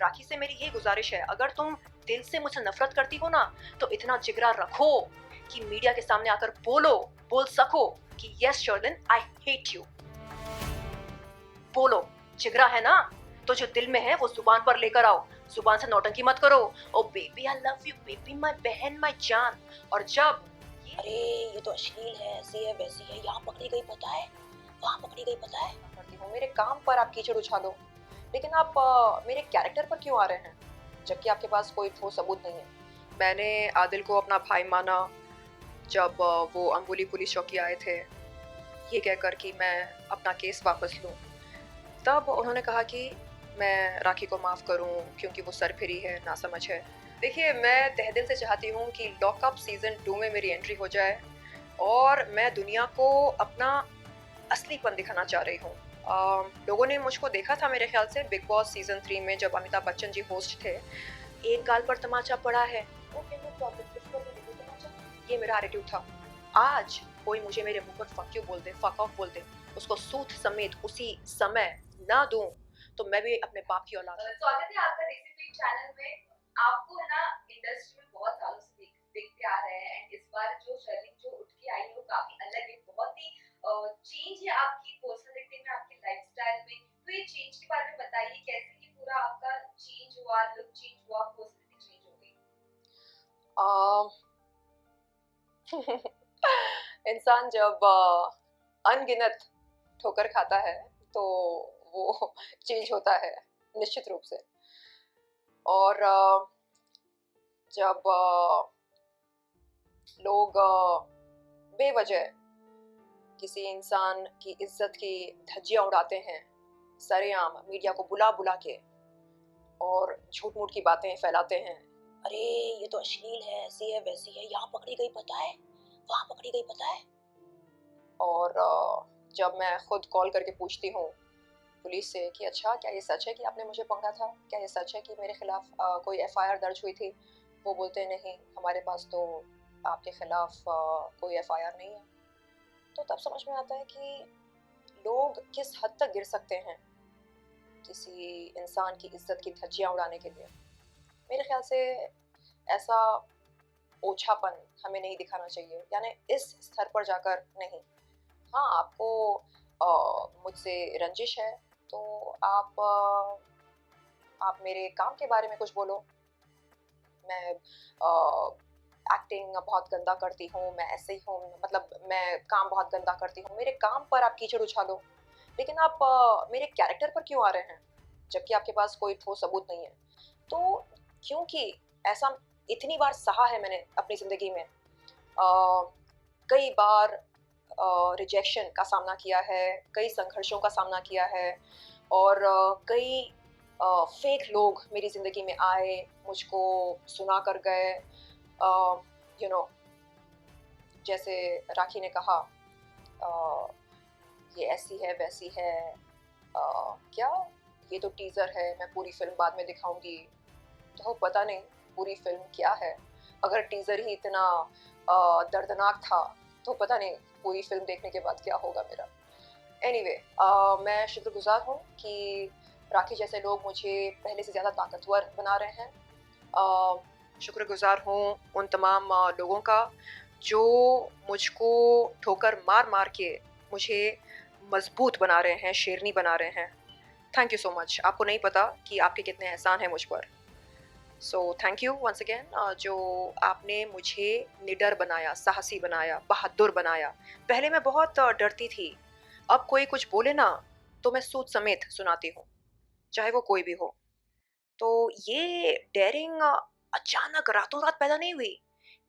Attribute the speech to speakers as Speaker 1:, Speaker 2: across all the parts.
Speaker 1: राखी से मेरी ये गुजारिश है, अगर तुम दिल से मुझसे नफरत करती हो ना, तो इतना जिगरा रखो कि मीडिया के सामने आकर बोल सको कि yes Sherlyn, I hate you. बोलो, जिगरा है ना, तो जो दिल में है वो जुबान पर लेकर आओ, जुबान से नौटंकी मत करो। Oh baby I love you, baby my बहन माय जान। और जब अरे ये तो अश्लील है, ऐसी है वैसी है, यहाँ पकड़ी गई पता है, वहाँ पकड़ी गई पता है करती हूँ, मेरे काम पर आप कीचड़ उछालो, लेकिन आप मेरे कैरेक्टर पर क्यों आ रहे हैं, जबकि आपके पास कोई ठोस सबूत नहीं है। मैंने आदिल को अपना भाई माना जब वो अंबुली पुलिस चौकी आए थे, ये कहकर कि मैं अपना केस वापस लूँ। तब उन्होंने कहा कि मैं राखी को माफ़ करूं क्योंकि वो सरफिरी है, नासमझ है। देखिए, मैं तहे दिल से चाहती हूं कि लॉकअप सीज़न 2 में मेरी एंट्री हो जाए और मैं दुनिया को अपना असलीपन दिखाना चाह रही हूँ। लोगों ने मुझको देखा था मेरे ख्याल से बिग बॉस सीज़न 3 में, जब अमिताभ बच्चन जी होस्ट थे। एक गाल पर तमाचा पड़ा है, ओके नो प्रॉब्लम, इस पर भी तमाचा, ये मेरा एटीट्यूड था। आज कोई मुझे मेरे मुंह पर फक यू बोल दे, फक ऑफ बोल दे, उसको सूत समेत उसी समय ना दूं, तो मैं भी अपने बाप की औलाद हूं।
Speaker 2: स्वागत है आपका देसी पिक चैनल में। आपको है ना इंडस्ट्री में बहुत सालों से देखते आ रहे हैं, एंड इस बार जो शर्लिन जो उठ के आई है वो काफी अलग है, बहुत ही चेंज है आपकी पर्सनालिटी में, आपकी लाइफस्टाइल में। तो ये चेंज के बारे में बताइए, कैसे ये पूरा आपका चेंज हुआ, लुक चेंज हुआ, पर्सनालिटी चेंज हो गई?
Speaker 1: इंसान जब अनगिनत ठोकर खाता है तो वो चेंज होता है निश्चित रूप से। और जब लोग बेवजह किसी इंसान की इज्जत की धज्जियां उड़ाते हैं सरेआम मीडिया को बुला बुला के, और झूठ मूठ की बातें फैलाते हैं, अरे ये तो अश्लील है, ऐसी है वैसी है, यहाँ पकड़ी गई पता है, वहाँ पकड़ी गई पता है। और जब मैं खुद कॉल करके पूछती हूँ पुलिस से कि अच्छा क्या ये सच है कि आपने मुझे पकड़ा था, क्या ये सच है कि मेरे खिलाफ कोई एफआईआर दर्ज हुई थी, वो बोलते हैं नहीं, हमारे पास तो आपके खिलाफ कोई एफआईआर नहीं है। तो तब समझ में आता है कि लोग किस हद तक गिर सकते हैं किसी इंसान की इज्जत की धज्जियां उड़ाने के लिए। मेरे ख्याल से ऐसा ओछापन हमें नहीं दिखाना चाहिए, यानी इस स्तर पर जाकर नहीं। हाँ, आपको मुझसे रंजिश है तो आप मेरे काम के बारे में कुछ बोलो। मैं एक्टिंग बहुत गंदा करती हूँ, मैं ऐसे ही हूँ, मतलब मैं काम बहुत गंदा करती हूँ, मेरे काम पर आप कीचड़ उछालो, लेकिन आप मेरे कैरेक्टर पर क्यों आ रहे हैं, जबकि आपके पास कोई ठोस सबूत नहीं है। तो क्योंकि ऐसा इतनी बार सहा है मैंने अपनी ज़िंदगी में, कई बार रिजेक्शन का सामना किया है, कई संघर्षों का सामना किया है, और कई फेक लोग मेरी ज़िंदगी में आए, मुझको सुना कर गए। यू नो, जैसे राखी ने कहा ये ऐसी है वैसी है, क्या ये तो टीज़र है, मैं पूरी फिल्म बाद में दिखाऊंगी। तो पता नहीं पूरी फिल्म क्या है, अगर टीज़र ही इतना दर्दनाक था तो पता नहीं पूरी फिल्म देखने के बाद क्या होगा मेरा। एनीवे, मैं शुक्रगुजार हूँ कि राखी जैसे लोग मुझे पहले से ज़्यादा ताकतवर बना रहे हैं। शुक्रगुजार हूँ उन तमाम लोगों का जो मुझको ठोकर मार मार के मुझे मजबूत बना रहे हैं, शेरनी बना रहे हैं। Thank you so much. आपको नहीं पता कि आपके कितने एहसान हैं मुझ पर। So thank you once again, जो आपने मुझे निडर बनाया, साहसी बनाया, बहादुर बनाया। पहले मैं बहुत डरती थी, अब कोई कुछ बोले ना तो मैं सूद समेत सुनाती हूँ, चाहे वो कोई भी हो। तो ये डेयरिंग अचानक रातों रात पैदा नहीं हुई,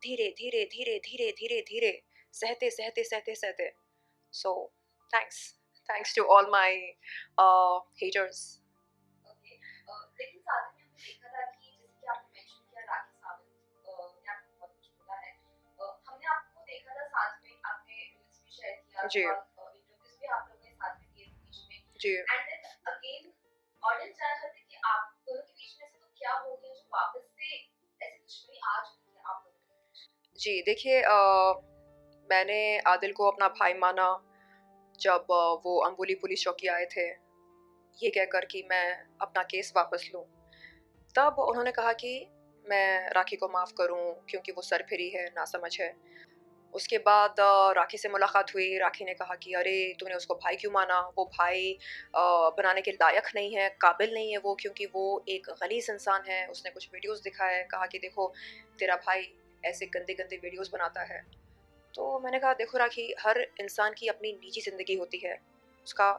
Speaker 1: धीरे धीरे धीरे धीरे धीरे धीरे, सहते सहते सहते सहते। So thanks, thanks to all my haters.
Speaker 2: Okay, लेकिन साथ में हमने देखा था कि जैसे कि आपने मेंशन किया राखी सावंत ने आपको बहुत कुछ बोला है। हमने आपको देखा था साथ में, आपने रील्स भी शेयर किया,
Speaker 1: जी
Speaker 2: और इंटरव्यूज भी आप लोगों ने साथ में दिए थे बीच में।
Speaker 1: जी।
Speaker 2: एंड देन अगेन ऑडियंस जानना चाहते हैं कि आप दोनों के बीच में ऐसा तो क्या हो गया जो वापस से ऐसी दुश्मनी आ चुकी है आप दोनों के बीच?
Speaker 1: जी देखिए, मैंने आदिल को अपना भाई माना जब वो अंबुली पुलिस चौकी आए थे, ये कहकर कि मैं अपना केस वापस लूँ। तब उन्होंने कहा कि मैं राखी को माफ़ करूं क्योंकि वो सरफिरी है, नासमझ है। उसके बाद राखी से मुलाकात हुई। राखी ने कहा कि अरे तूने उसको भाई क्यों माना? वो भाई बनाने के लायक नहीं है, काबिल नहीं है वो, क्योंकि वो एक गलीज़ इंसान है। उसने कुछ वीडियोज़ दिखाए, कहा कि देखो तेरा भाई ऐसे गंदे-गंदे वीडियोज़ बनाता है। तो मैंने कहा देखो राखी, हर इंसान की अपनी निजी ज़िंदगी होती है, उसका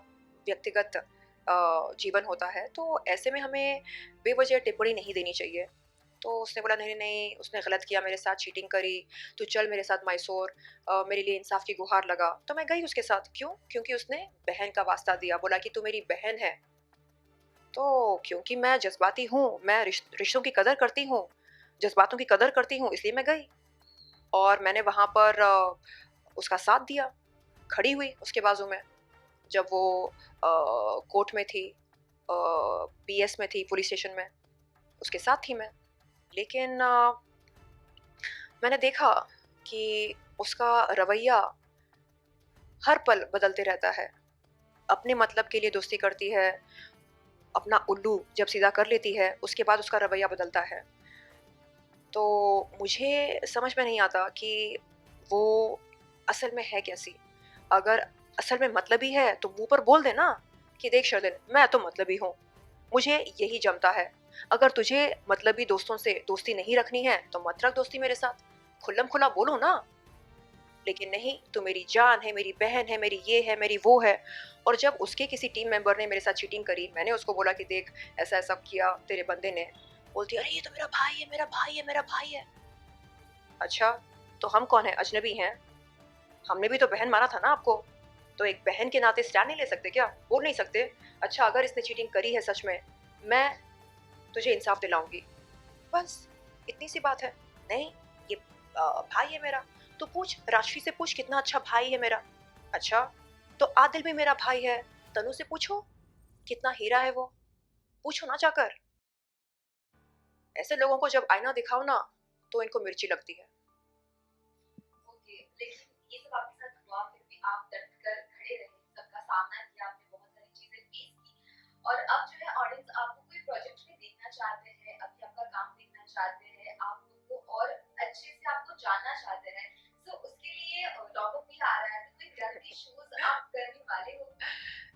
Speaker 1: व्यक्तिगत जीवन होता है, तो ऐसे में हमें बेवजह टिप्पणी नहीं देनी चाहिए। तो उसने बोला नहीं, नहीं, उसने गलत किया, मेरे साथ चीटिंग करी, तू चल मेरे साथ मैसूर, मेरे लिए इंसाफ की गुहार लगा। तो मैं गई उसके साथ। क्यों? क्योंकि उसने बहन का वास्ता दिया, बोला कि तू मेरी बहन है। तो क्योंकि मैं जज़्बाती हूँ, मैं रिश्तों की कदर करती हूँ, जज़्बातों की कदर करती हूँ, इसलिए मैं गई और मैंने वहाँ पर उसका साथ दिया, खड़ी हुई उसके बाजू में। जब वो कोर्ट में थी, पीएस में थी, पुलिस स्टेशन में, उसके साथ थी मैं। लेकिन मैंने देखा कि उसका रवैया हर पल बदलते रहता है। अपने मतलब के लिए दोस्ती करती है, अपना उल्लू जब सीधा कर लेती है, उसके बाद उसका रवैया बदलता है। तो मुझे समझ में नहीं आता कि वो असल में है कैसी? अगर असल में मतलबी है तो मुँह पर बोल दे ना कि देख शर्लिन, मैं तो मतलबी हूँ, मुझे यही जमता है। अगर तुझे मतलबी दोस्तों से दोस्ती नहीं रखनी है तो मत रख दोस्ती मेरे साथ, खुल्लम-खुला बोलो ना। लेकिन नहीं, तू मेरी जान है, मेरी बहन है, मेरी ये है, मेरी वो है। और जब उसके किसी टीम मेंबर ने मेरे साथ चीटिंग करी, मैंने उसको बोला कि देख ऐसा-ऐसा किया तेरे बंदे ने, बोलती है अरे ये तो मेरा भाई है, मेरा भाई है, मेरा भाई है। अच्छा, तो हम कौन हैं? अजनबी हैं? हमने भी तो बहन माना था ना आपको। तो एक बहन के नाते स्टैंड नहीं ले सकते क्या? बोल नहीं सकते? अच्छा अगर इसने चीटिंग करी है सच में, मैं तुझे इंसाफ दिलाऊँगी। बस इतनी सी बात है। नहीं, ये भाई है मेरा। तो पूछ, राशि से पूछ कितना अच्छा भाई है मेरा। अच्छा, तो आदिल भी मेरा भाई है। तनु से पूछो कितना हीरा है वो। पूछो ना जाकर। ऐसे लोगों को जब आईना दिखाओ ना तो इनको मिर्ची लगती है।
Speaker 2: ओके, लेकिन ये सब आपके साथ हुआ, फिर भी आप डट कर खड़े रहे, सबका सामना किया, आपने बहुत सारी चीजें फेस की और अब जो है ऑडियंस आपको कोई प्रोजेक्ट में देखना चाहते हैं, अभी आपका काम देखना चाहते हैं, आप उनको और अच्छे से आपको जानना चाहते हैं। सो उसके लिए लॉकअप भी आ रहा है, तो कोई रियलिटी शोज आप करने वाले हो?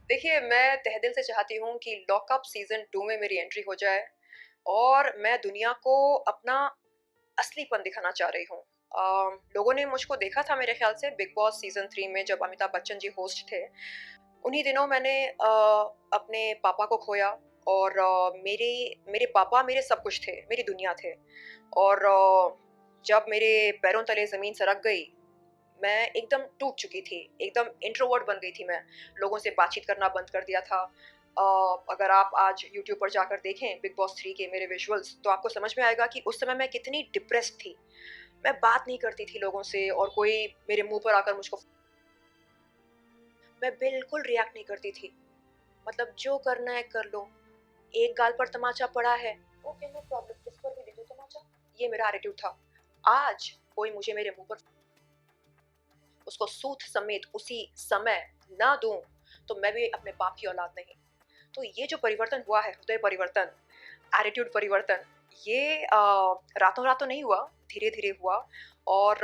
Speaker 1: देखिए, मैं तहे दिल से चाहती हूँ कि लॉकअप सीज़न 2 में मेरी एंट्री हो जाए और मैं दुनिया को अपना असलीपन दिखाना चाह रही हूँ। लोगों ने मुझको देखा था मेरे ख़्याल से बिग बॉस सीज़न 3 में जब अमिताभ बच्चन जी होस्ट थे। उन्हीं दिनों मैंने अपने पापा को खोया और मेरे मेरे पापा मेरे सब कुछ थे, मेरी दुनिया थे। और जब मेरे पैरों तले ज़मीन सरक गई, मैं एकदम टूट चुकी थी, एकदम इंट्रोवर्ट बन गई थी मैं, लोगों से बातचीत करना बंद कर दिया था। अगर आप आज यूट्यूब पर जाकर देखें बिग बॉस 3 के मेरे विजुअल्स तो आपको समझ में आएगा कि उस समय मैं कितनी डिप्रेस्ड थी। मैं बात नहीं करती थी लोगों से और कोई मेरे मुँह पर आकर मुझको मैं बिल्कुल रिएक्ट नहीं करती थी। मतलब जो करना है कर लो, एक गाल पर तमाचा पड़ा है, ओके नो प्रॉब्लम, इस पर भी दे दो तमाचा। ये मेरा एटीट्यूड था। आज कोई मुझे मेरे मुँह पर उसको सूद समेत उसी समय ना दूं तो मैं भी अपने बाप की औलाद नहीं। तो ये जो परिवर्तन हुआ है, हृदय परिवर्तन, एटीट्यूड परिवर्तन, ये रातों रात तो नहीं हुआ, धीरे धीरे हुआ। और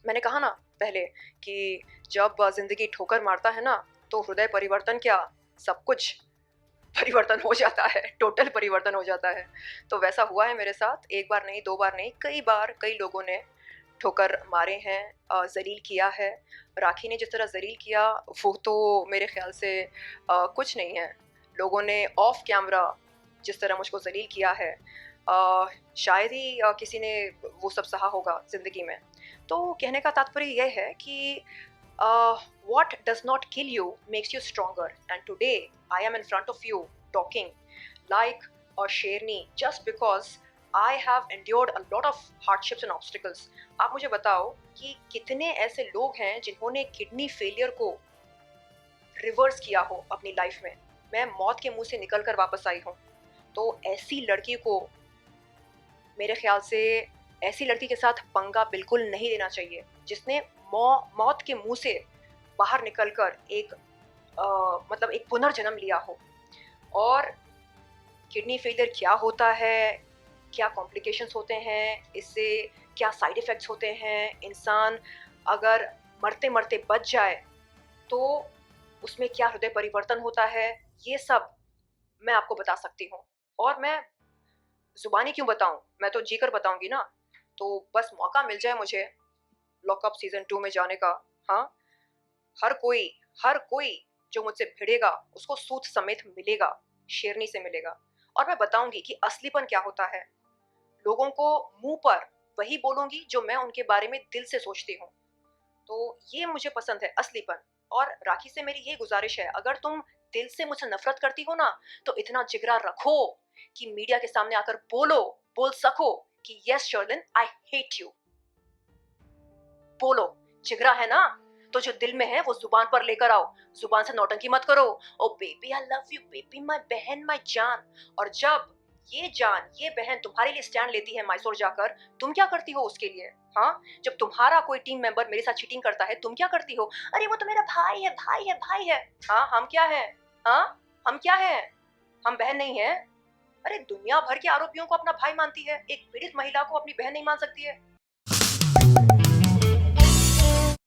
Speaker 1: मैंने कहा ना पहले कि जब जिंदगी ठोकर मारता है ना तो हृदय परिवर्तन क्या, सब कुछ परिवर्तन हो जाता है, टोटल परिवर्तन हो जाता है। तो वैसा हुआ है मेरे साथ, एक बार नहीं, दो बार नहीं, कई बार कई लोगों ने ठोकर मारे हैं, ज़लील किया है। राखी ने जिस तरह ज़लील किया वो तो मेरे ख़्याल से कुछ नहीं है। लोगों ने ऑफ कैमरा जिस तरह मुझको ज़लील किया है, शायद ही किसी ने वो सब सहा होगा ज़िंदगी में। तो कहने का तात्पर्य ये है कि what does not kill you makes you stronger, and today I am in front of you talking like a sherni just because I have endured a lot of hardships and obstacles. आप मुझे बताओ कि कितने ऐसे लोग हैं जिन्होंने kidney failure को रिवर्स किया हो अपनी लाइफ में। मैं मौत के मुंह से निकल कर वापस आई हूँ। तो ऐसी लड़की को मेरे ख्याल से ऐसी लड़की के साथ पंगा बिल्कुल नहीं लेना चाहिए जिसने मौत के मुंह से बाहर निकलकर एक मतलब एक पुनर्जन्म लिया हो। और किडनी फेलियर क्या होता है, क्या कॉम्प्लिकेशंस होते हैं, इससे क्या साइड इफ़ेक्ट्स होते हैं, इंसान अगर मरते-मरते बच जाए, तो उसमें क्या हृदय परिवर्तन होता है, ये सब मैं आपको बता सकती हूँ। और मैं ज़ुबानी क्यों बताऊँ, मैं तो जीकर बताऊँगी ना। तो बस मौका मिल जाए मुझे लॉकअप सीज़न 2 में जाने का, हाँ, हर कोई हर कोई जो मुझसे भिड़ेगा उसको सूद समेत मिलेगा, शेरनी से मिलेगा। और मैं बताऊंगी कि असलीपन क्या होता है। लोगों को मुंह पर वही बोलूंगी जो मैं उनके बारे में दिल से सोचती हूँ। तो ये मुझे पसंद है, असलीपन। और राखी से मेरी ये गुजारिश है, अगर तुम दिल से मुझसे नफरत करती हो ना, तो इतना जिगरा रखो कि मीडिया के सामने आकर बोल सको कि yes Sherlyn, I hate you. बोलो, जिगरा है ना, तो जो दिल में है वो जुबान पर लेकर आओ। जुबान से नौटंकी मत करो। Oh baby I love you, baby my बहन, माय जान। और जब ये जान, ये बहन तुम्हारे लिए स्टैंड लेती है मैसूर जाकर, तुम क्या करती हो उसके लिए? हाँ, जब तुम्हारा कोई टीम मेंबर मेरे साथ चीटिंग करता है, तुम क्या करती हो? अरे वो तो मेरा भाई है, भाई है, भाई है। हाँ, हम क्या है? हाँ, हम क्या है? हम बहन नहीं है? अरे दुनिया भर के आरोपियों को अपना भाई मानती है, एक पीड़ित महिला को अपनी बहन नहीं मान सकती है।